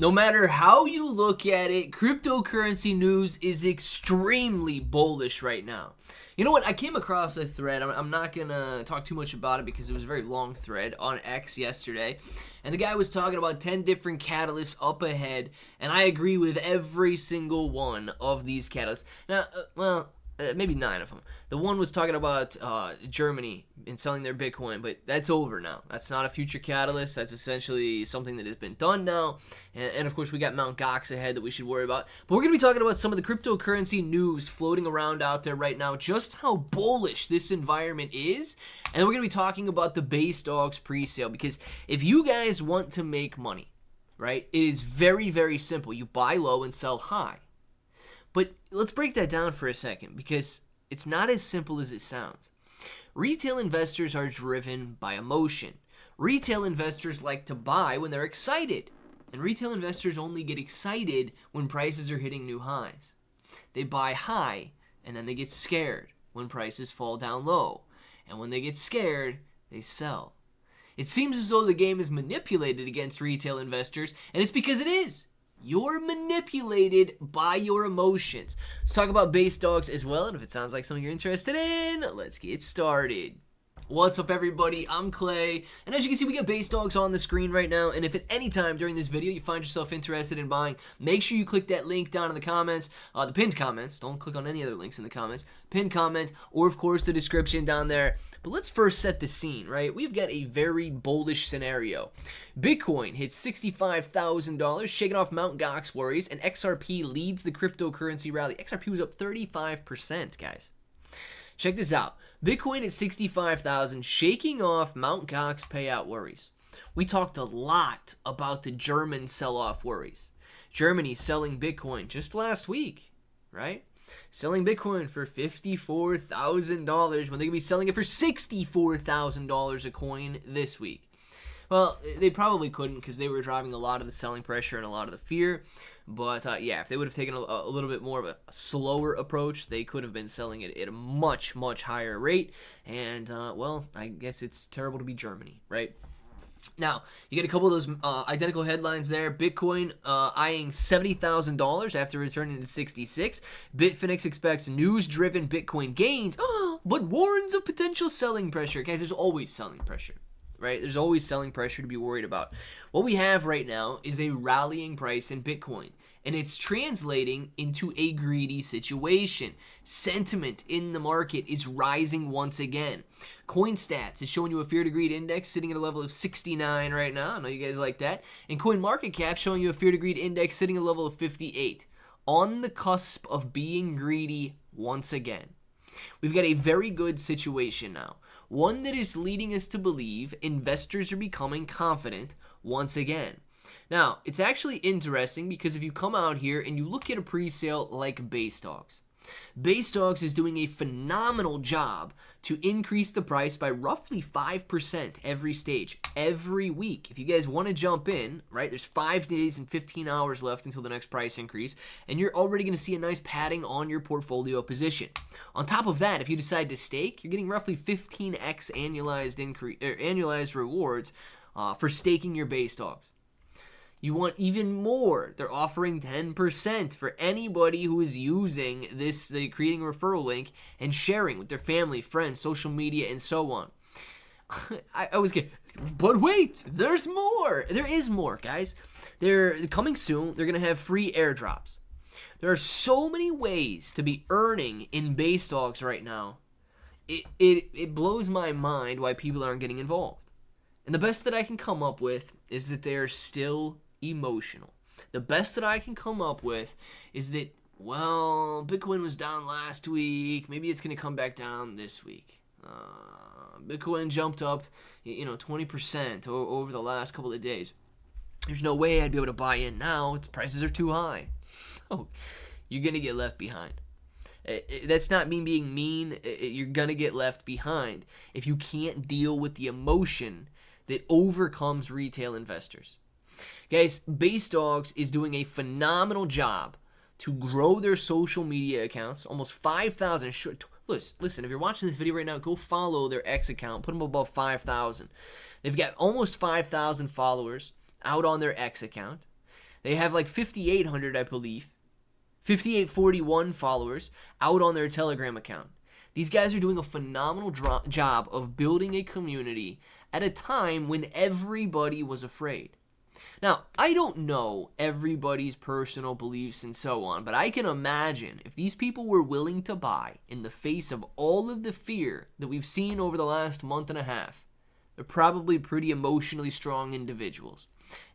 No matter how you look at it, cryptocurrency news is extremely bullish right now. You know what? I came across a thread. I'm not going to talk too much about it because it was a very long thread on X yesterday. And the guy was talking about 10 different catalysts up ahead. And I agree with every single one of these catalysts. Now, maybe 9 of them. The one was talking about Germany and selling their Bitcoin, but that's over now. That's not a future catalyst. That's essentially something that has been done now. And of course, we got Mt. Gox ahead that we should worry about. But we're going to be talking about some of the cryptocurrency news floating around out there right now, just how bullish this environment is. And we're going to be talking about the Base Dogs pre-sale, because if you guys want to make money, right, it is very, very simple. You buy low and sell high. But let's break that down for a second, because it's not as simple as it sounds. Retail investors are driven by emotion. Retail investors like to buy when they're excited. And retail investors only get excited when prices are hitting new highs. They buy high, and then they get scared when prices fall down low. And when they get scared, they sell. It seems as though the game is manipulated against retail investors, and it's because it is. You're manipulated by your emotions. Let's talk about Base Dogs as well, and if it sounds like something you're interested in, let's get started. What's up, everybody? I'm Clay, and as you can see, we got Base Dogs on the screen right now, and if at any time during this video you find yourself interested in buying, make sure you click that link down in the comments, the pinned comments. Don't click on any other links in the comments. Pinned comment, or of course the description down there. But let's first set the scene, right? We've got a very bullish scenario. Bitcoin hits $65,000, shaking off Mt. Gox worries, and XRP leads the cryptocurrency rally. XRP was up 35%, guys. Check this out. Bitcoin at 65,000, shaking off Mt. Gox payout worries. We talked a lot about the German sell-off worries. Germany selling Bitcoin just last week, right? Selling Bitcoin for $54,000 when they could be selling it for $64,000 a coin this week. Well, they probably couldn't because they were driving a lot of the selling pressure and a lot of the fear. But yeah, if they would have taken a little bit more of a slower approach, they could have been selling it at a much, much higher rate. And, well, I guess it's terrible to be Germany, right? Now, you get a couple of those identical headlines there. Bitcoin eyeing $70,000 after returning to 66. Bitfinex expects news-driven Bitcoin gains, but warns of potential selling pressure. Guys, there's always selling pressure, right? There's always selling pressure to be worried about. What we have right now is a rallying price in Bitcoin, and it's translating into a greedy situation. Sentiment in the market is rising once again. CoinStats is showing you a fear to greed index sitting at a level of 69 right now. I know you guys like that. And CoinMarketCap showing you a fear to greed index sitting at a level of 58. On the cusp of being greedy once again. We've got a very good situation now. One that is leading us to believe investors are becoming confident once again. Now, it's actually interesting because if you come out here and you look at a pre-sale like Base Dogs, Base Dogs is doing a phenomenal job to increase the price by roughly 5% every stage, every week. If you guys want to jump in, right, there's 5 days and 15 hours left until the next price increase, and you're already going to see a nice padding on your portfolio position. On top of that, if you decide to stake, you're getting roughly 15x annualized rewards for staking your Base Dogs. You want even more. They're offering 10% for anybody who is using this, creating a referral link and sharing with their family, friends, social media, and so on. I was kidding. But wait, there's more. There is more, guys. They're coming soon. They're going to have free airdrops. There are so many ways to be earning in Base Dogs right now. It blows my mind why people aren't getting involved. And the best that I can come up with is that they're still emotional. The best that I can come up with is that, well, Bitcoin was down last week. Maybe it's going to come back down this week. Bitcoin jumped up, 20% over the last couple of days. There's no way I'd be able to buy in now. Its prices are too high. Oh, you're going to get left behind. That's not me being mean. You're going to get left behind if you can't deal with the emotion that overcomes retail investors. Guys, Base Dogs is doing a phenomenal job to grow their social media accounts. Almost 5,000. Listen, if you're watching this video right now, go follow their X account. Put them above 5,000. They've got almost 5,000 followers out on their X account. They have like 5,800, I believe, 5,841 followers out on their Telegram account. These guys are doing a phenomenal job of building a community at a time when everybody was afraid. Now, I don't know everybody's personal beliefs and so on, but I can imagine if these people were willing to buy in the face of all of the fear that we've seen over the last month and a half, they're probably pretty emotionally strong individuals.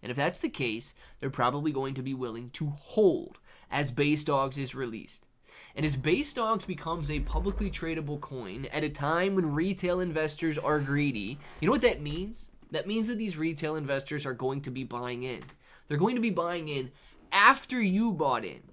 And if that's the case, they're probably going to be willing to hold as Base Dogs is released. And as Base Dogs becomes a publicly tradable coin at a time when retail investors are greedy, you know what that means? That means that these retail investors are going to be buying in. They're going to be buying in after you bought in,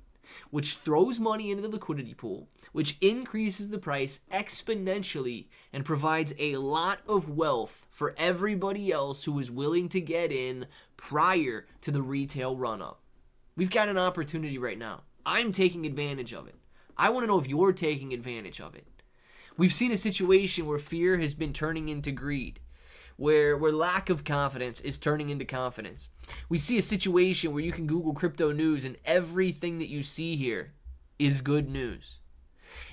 which throws money into the liquidity pool, which increases the price exponentially and provides a lot of wealth for everybody else who is willing to get in prior to the retail run-up. We've got an opportunity right now. I'm taking advantage of it. I want to know if you're taking advantage of it. We've seen a situation where fear has been turning into greed, where lack of confidence is turning into confidence. We see a situation where you can Google crypto news and everything that you see here is good news.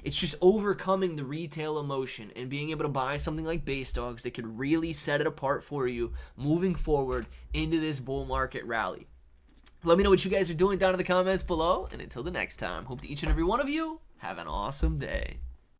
It's just overcoming the retail emotion and being able to buy something like Base Dogs that could really set it apart for you moving forward into this bull market rally. Let me know what you guys are doing down in the comments below, and until the next time, hope that each and every one of you have an awesome day.